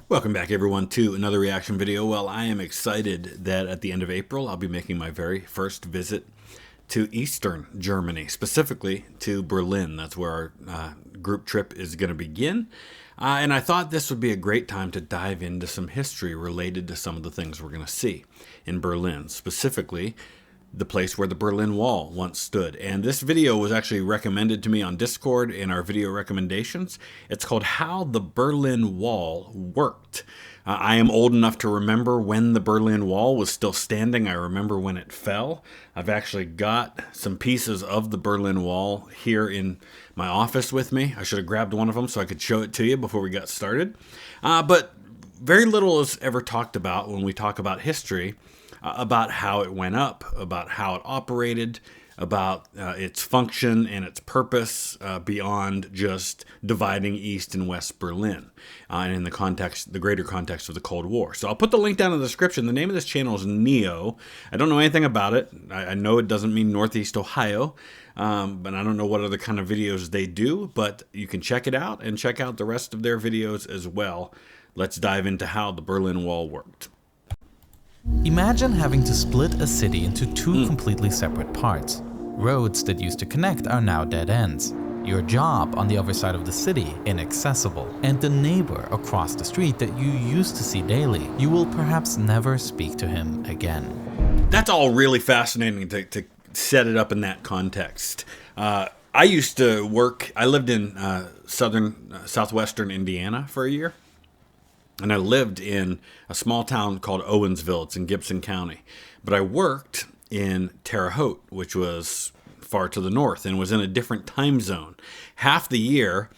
Welcome back everyone to another reaction video. Well, I am excited that at the end of April I'll be making my very first visit to Eastern Germany, specifically to Berlin. That's where our group trip is going to begin. And I thought this would be a great time to dive into some history related to some of the things we're going to see in Berlin, specifically the place where the Berlin Wall once stood. And this video was actually recommended to me on Discord in our video recommendations. It's called How the Berlin Wall Worked. I am old enough to remember when the Berlin Wall was still standing. I remember when it fell. I've actually got some pieces of the Berlin Wall here in my office with me. I should have grabbed one of them so I could show it to you before we got started. But very little is ever talked about when we talk about history, about how it went up, about how it operated, about its function and its purpose beyond just dividing East and West Berlin, and in the greater context of the Cold War. So I'll put the link down in the description. The name of this channel is Neo. I don't know anything about it. I know it doesn't mean Northeast Ohio, but I don't know what other kind of videos they do, but you can check it out and check out the rest of their videos as well. Let's dive into how the Berlin Wall worked. Imagine having to split a city into two completely separate parts. Roads that used to connect are now dead ends. Your job on the other side of the city inaccessible. And the neighbor across the street that you used to see daily, you will perhaps never speak to him again. That's all really fascinating to set it up in that context. I used to work, I lived in southwestern Indiana for a year. And I lived in a small town called Owensville. It's in Gibson County. But I worked in Terre Haute, which was far to the north and was in a different time zone. Half the year,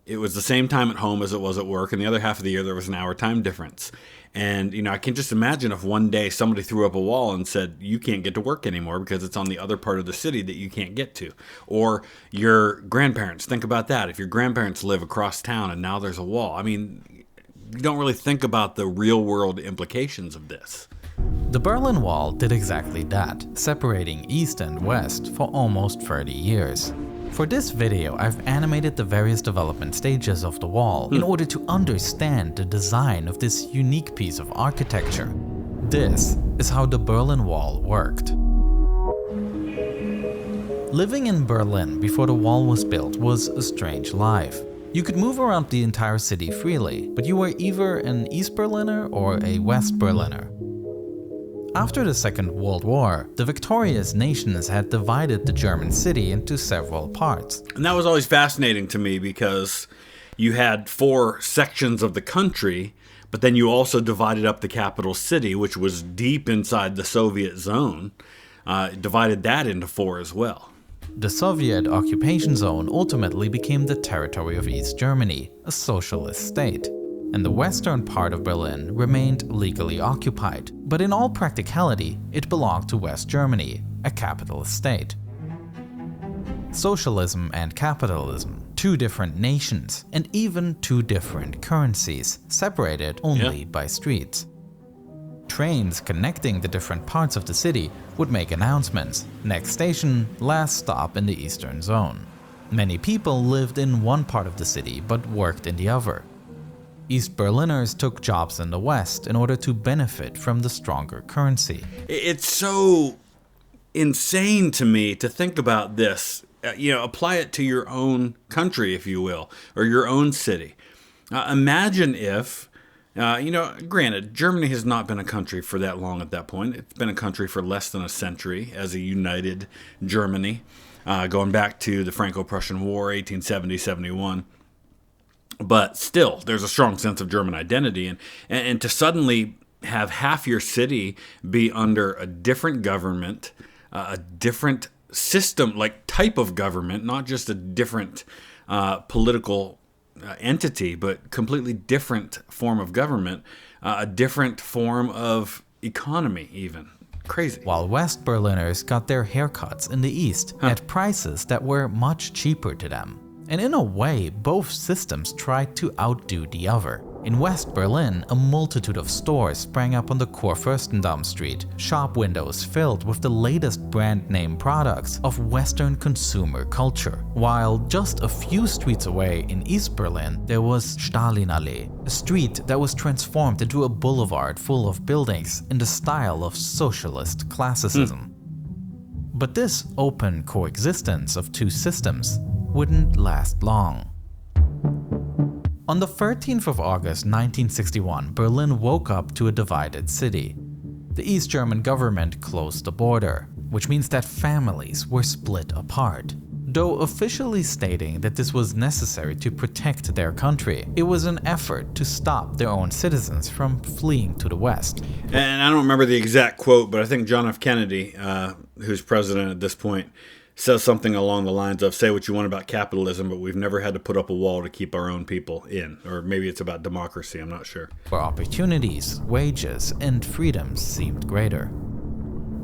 it was the same time at home as it was at work. And the other half of the year, there was an hour time difference. And, you know, I can just imagine if one day somebody threw up a wall and said, you can't get to work anymore because it's on the other part of the city that you can't get to. Or your grandparents, think about that. If your grandparents live across town and now there's a wall, I mean, you don't really think about the real-world implications of this. The Berlin Wall did exactly that, separating East and West for almost 30 years. For this video, I've animated the various development stages of the wall in order to understand the design of this unique piece of architecture. This is how the Berlin Wall worked. Living in Berlin before the wall was built was a strange life. You could move around the entire city freely, but you were either an East Berliner or a West Berliner. After the Second World War, the victorious nations had divided the German city into several parts. And that was always fascinating to me because you had 4 sections of the country, but then you also divided up the capital city, which was deep inside the Soviet zone, divided that into 4 as well. The Soviet occupation zone ultimately became the territory of East Germany, a socialist state, and the western part of Berlin remained legally occupied, but in all practicality, it belonged to West Germany, a capitalist state. Socialism and capitalism, 2 different nations, and even 2 different currencies, separated only by streets. Trains connecting the different parts of the city would make announcements. Next station, last stop in the eastern zone. Many people lived in one part of the city but worked in the other. East Berliners took jobs in the west in order to benefit from the stronger currency. It's so insane to me to think about this. Apply it to your own country, if you will, or your own city. Imagine if granted, Germany has not been a country for that long at that point. It's been a country for less than a century as a united Germany, going back to the Franco-Prussian War, 1870-71. But still, there's a strong sense of German identity. And to suddenly have half your city be under a different government, a different system, like type of government, not just a different political entity, but completely different form of government, a different form of economy even. Crazy. While West Berliners got their haircuts in the East at prices that were much cheaper to them. And in a way, both systems tried to outdo the other. In West Berlin, a multitude of stores sprang up on the Kurfürstendamm Street, shop windows filled with the latest brand name products of Western consumer culture. While just a few streets away in East Berlin, there was Stalinallee, a street that was transformed into a boulevard full of buildings in the style of socialist classicism. But this open coexistence of two systems wouldn't last long. On the 13th of August 1961, Berlin woke up to a divided city. The East German government closed the border, which means that families were split apart. Though officially stating that this was necessary to protect their country, it was an effort to stop their own citizens from fleeing to the West. And I don't remember the exact quote, but I think John F. Kennedy, who's president at this point, says something along the lines of, say what you want about capitalism, but we've never had to put up a wall to keep our own people in. Or maybe it's about democracy, I'm not sure. Where opportunities, wages, and freedoms seemed greater.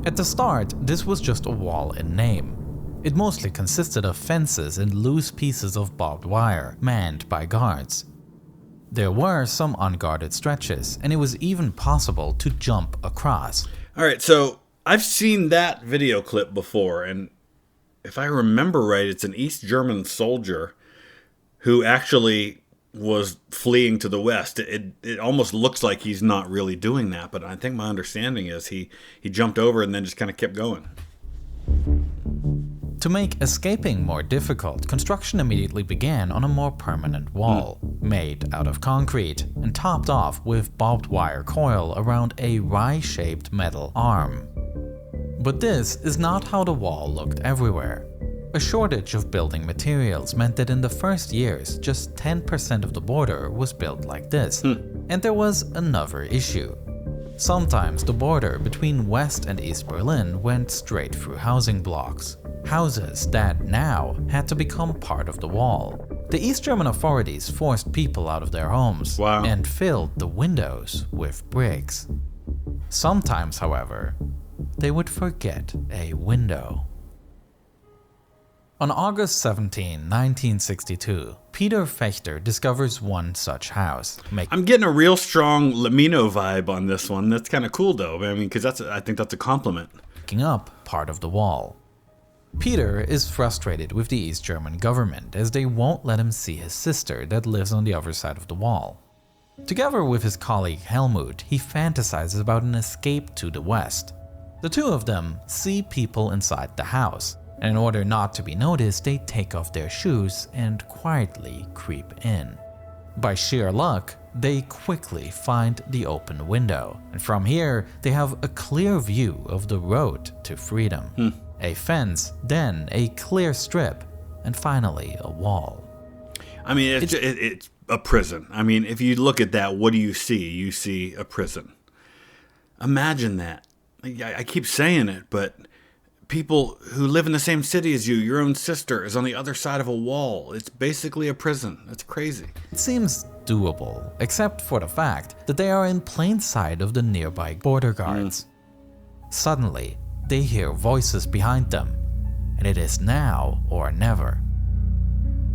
At the start, this was just a wall in name. It mostly consisted of fences and loose pieces of barbed wire, manned by guards. There were some unguarded stretches, and it was even possible to jump across. Alright, so I've seen that video clip before, and if I remember right, it's an East German soldier who actually was fleeing to the West. It almost looks like he's not really doing that, but I think my understanding is he jumped over and then just kind of kept going. To make escaping more difficult, construction immediately began on a more permanent wall, made out of concrete and topped off with barbed wire coil around a Y-shaped metal arm. But this is not how the wall looked everywhere. A shortage of building materials meant that in the first years, just 10% of the border was built like this. And there was another issue. Sometimes the border between West and East Berlin went straight through housing blocks. Houses that now had to become part of the wall. The East German authorities forced people out of their homes and filled the windows with bricks. Sometimes, however, they would forget a window. On August 17, 1962, Peter Fechter discovers one such house. I'm getting a real strong Lamino vibe on this one. That's kind of cool, though. I mean, because I think that's a compliment. Making up part of the wall. Peter is frustrated with the East German government as they won't let him see his sister that lives on the other side of the wall. Together with his colleague Helmut, he fantasizes about an escape to the West. The two of them see people inside the house, and in order not to be noticed, they take off their shoes and quietly creep in. By sheer luck, they quickly find the open window, and from here, they have a clear view of the road to freedom. A fence, then a clear strip, and finally a wall. I mean, it's a prison. I mean, if you look at that, what do you see? You see a prison. Imagine that. I keep saying it, but people who live in the same city as you, your own sister, is on the other side of a wall. It's basically a prison. That's crazy. It seems doable, except for the fact that they are in plain sight of the nearby border guards. Suddenly, they hear voices behind them, and it is now or never.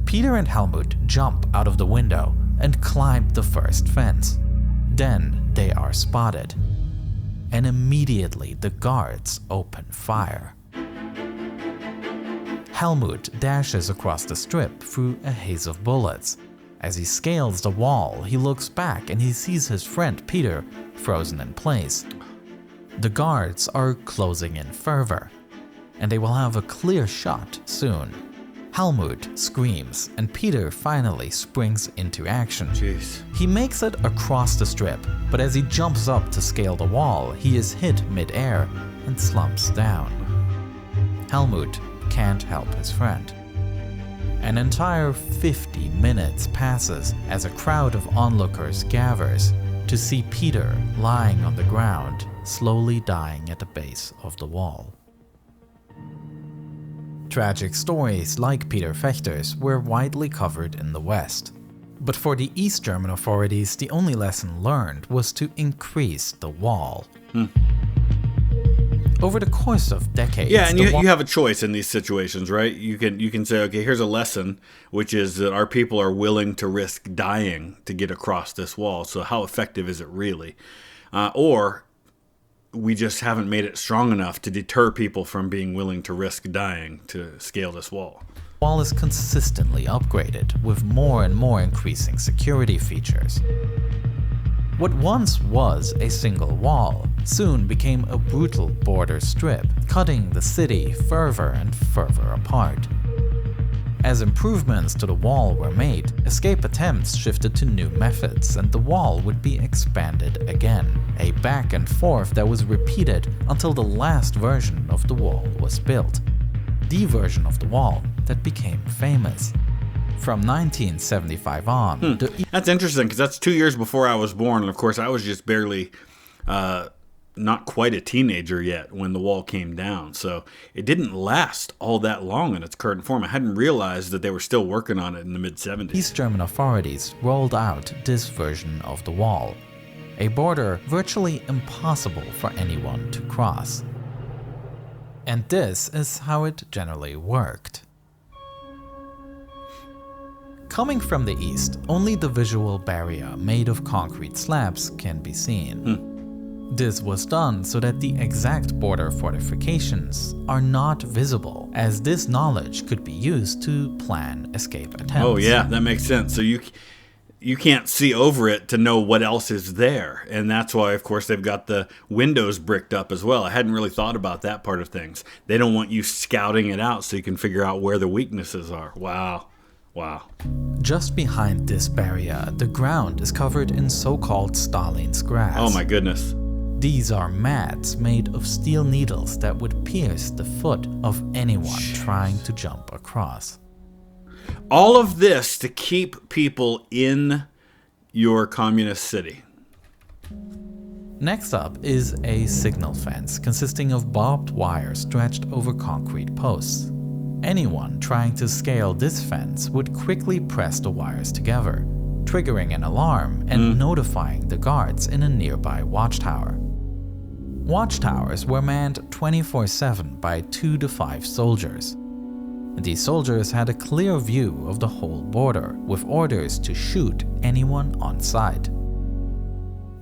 Peter and Helmut jump out of the window and climb the first fence. Then they are spotted, and immediately the guards open fire. Helmut dashes across the strip through a haze of bullets. As he scales the wall, he looks back and he sees his friend Peter frozen in place. The guards are closing in further, and they will have a clear shot soon. Helmut screams, and Peter finally springs into action. Jeez. He makes it across the strip, but as he jumps up to scale the wall, he is hit mid-air and slumps down. Helmut can't help his friend. An entire 50 minutes passes as a crowd of onlookers gathers to see Peter lying on the ground, slowly dying at the base of the wall. Tragic stories like Peter Fechter's were widely covered in the West. But for the East German authorities, the only lesson learned was to increase the wall. Over the course of decades... Yeah, and you have a choice in these situations, right? You can say, okay, here's a lesson, which is that our people are willing to risk dying to get across this wall. So how effective is it really? Or we just haven't made it strong enough to deter people from being willing to risk dying to scale this wall. The wall is consistently upgraded with more and more increasing security features. What once was a single wall soon became a brutal border strip, cutting the city further and further apart. As improvements to the wall were made, escape attempts shifted to new methods, and the wall would be expanded again, a back and forth that was repeated until the last version of the wall was built. The version of the wall that became famous. From 1975 on... That's interesting, because that's 2 years before I was born, and of course I was just barely not quite a teenager yet when the wall came down, so it didn't last all that long in its current form. I hadn't realized that they were still working on it in the mid-70s. East German authorities rolled out this version of the wall, a border virtually impossible for anyone to cross. And this is how it generally worked. Coming from the east, only the visual barrier made of concrete slabs can be seen. This was done so that the exact border fortifications are not visible, as this knowledge could be used to plan escape attempts. Oh yeah, that makes sense. So you can't see over it to know what else is there, and that's why, of course, they've got the windows bricked up as well. I hadn't really thought about that part of things. They don't want you scouting it out so you can figure out where the weaknesses are. Wow. Wow. Just behind this barrier, the ground is covered in so-called Stalin's grass. Oh my goodness. These are mats made of steel needles that would pierce the foot of anyone trying to jump across. All of this to keep people in your communist city. Next up is a signal fence consisting of barbed wire stretched over concrete posts. Anyone trying to scale this fence would quickly press the wires together, triggering an alarm and notifying the guards in a nearby watchtower. Watchtowers were manned 24/7 by 2 to 5 soldiers. These soldiers had a clear view of the whole border, with orders to shoot anyone on sight.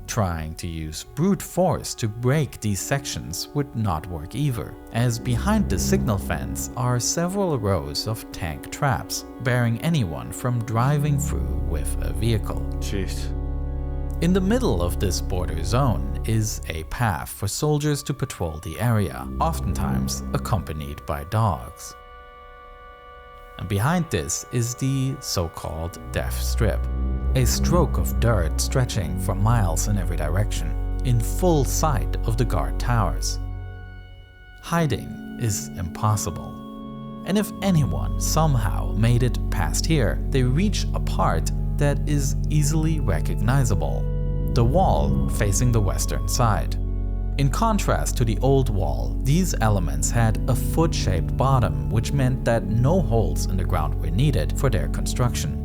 Trying to use brute force to break these sections would not work either, as behind the signal fence are several rows of tank traps, barring anyone from driving through with a vehicle. Jeez. In the middle of this border zone is a path for soldiers to patrol the area, oftentimes accompanied by dogs. And behind this is the so-called death strip, a stroke of dirt stretching for miles in every direction, in full sight of the guard towers. Hiding is impossible, and if anyone somehow made it past here, they reach a part that is easily recognizable, the wall facing the western side. In contrast to the old wall, these elements had a foot-shaped bottom, which meant that no holes in the ground were needed for their construction.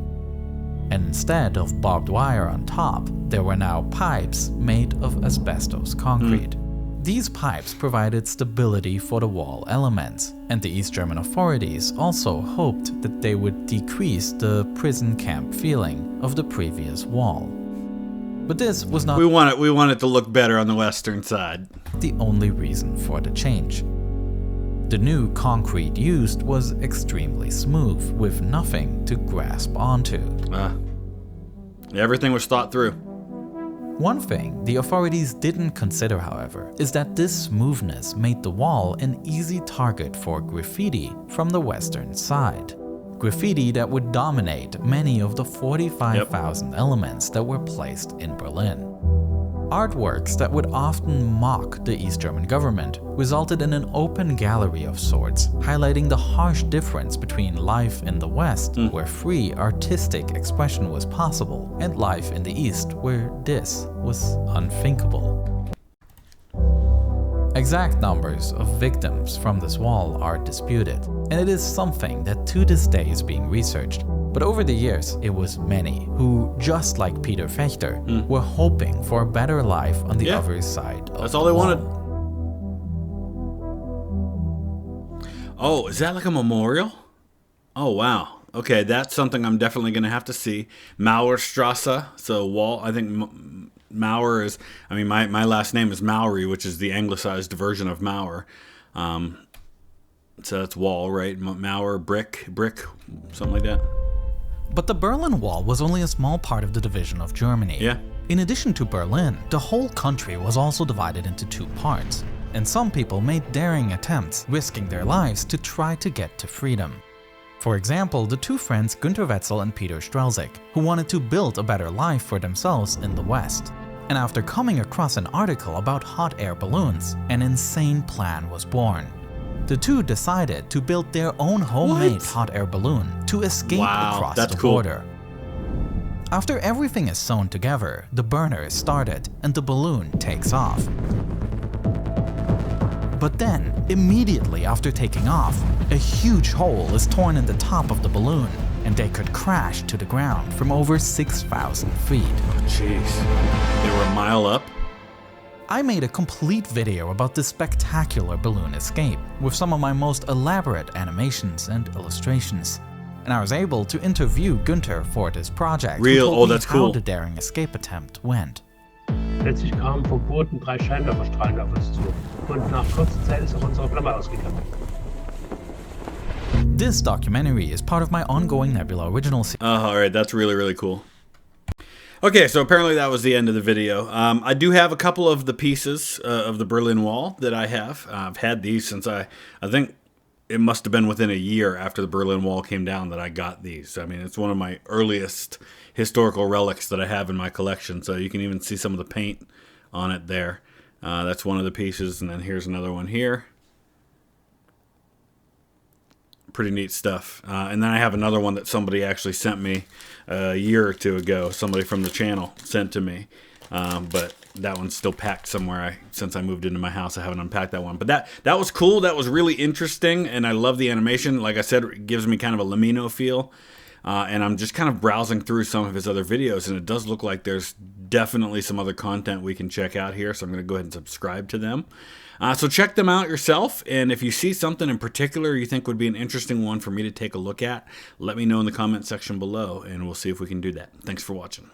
And instead of barbed wire on top, there were now pipes made of asbestos concrete. These pipes provided stability for the wall elements, and the East German authorities also hoped that they would decrease the prison camp feeling of the previous wall. But this was not We want it to look better on the western side. the only reason for the change. The new concrete used was extremely smooth, with nothing to grasp onto. Everything was thought through. One thing the authorities didn't consider, however, is that this smoothness made the wall an easy target for graffiti from the western side. Graffiti that would dominate many of the 45,000 elements that were placed in Berlin. Artworks that would often mock the East German government resulted in an open gallery of sorts, highlighting the harsh difference between life in the West, where free artistic expression was possible, and life in the East, where this was unthinkable. Exact numbers of victims from this wall are disputed, and it is something that to this day is being researched. But over the years, it was many who, just like Peter Fechter, were hoping for a better life on the other side of That's the all they wall. wanted. Oh, is that like a memorial? Oh, wow. Okay, that's something I'm definitely going to have to see. Mauerstrasse, so wall. I think Mauer is, I mean, my last name is Maury, which is the anglicized version of Mauer. So that's wall, right? Mauer, brick, something like that. But the Berlin Wall was only a small part of the division of Germany. Yeah. In addition to Berlin, the whole country was also divided into two parts, and some people made daring attempts, risking their lives to try to get to freedom. For example, the two friends Günter Wetzel and Peter Strelzig, who wanted to build a better life for themselves in the West. And after coming across an article about hot air balloons, an insane plan was born. The two decided to build their own homemade hot air balloon to escape across the border. After everything is sewn together, the burner is started and the balloon takes off. But then, immediately after taking off, a huge hole is torn in the top of the balloon and they could crash to the ground from over 6,000 feet. Oh, jeez. They were a mile up? I made a complete video about this spectacular balloon escape with some of my most elaborate animations and illustrations. And I was able to interview Günter for this project. That's cool. How the daring escape attempt went. Plötzlich kamen vom Boden 3 Scheinwerferstrahlen auf uns zu. Und nach kurzer Zeit ist auch unsere Flamme ausgegangen. This documentary is part of my ongoing Nebula original series. Alright, that's really cool. Okay, so apparently that was the end of the video. I do have a couple of the pieces of the Berlin Wall that I have. I've had these since I think it must have been within a year after the Berlin Wall came down that I got these. I mean, it's one of my earliest historical relics that I have in my collection. So you can even see some of the paint on it there. That's one of the pieces, and then here's another one here. Pretty neat stuff. And then I have another one that somebody actually sent me a year or two ago. Somebody from the channel sent to me. But that one's still packed somewhere. Since I moved into my house, I haven't unpacked that one. But that was cool. That was really interesting. And I love the animation. Like I said, it gives me kind of a Lamino feel. And I'm just kind of browsing through some of his other videos. And it does look like there's definitely some other content we can check out here. So I'm going to go ahead and subscribe to them. So check them out yourself, and if you see something in particular you think would be an interesting one for me to take a look at, let me know in the comment section below, and we'll see if we can do that. Thanks for watching.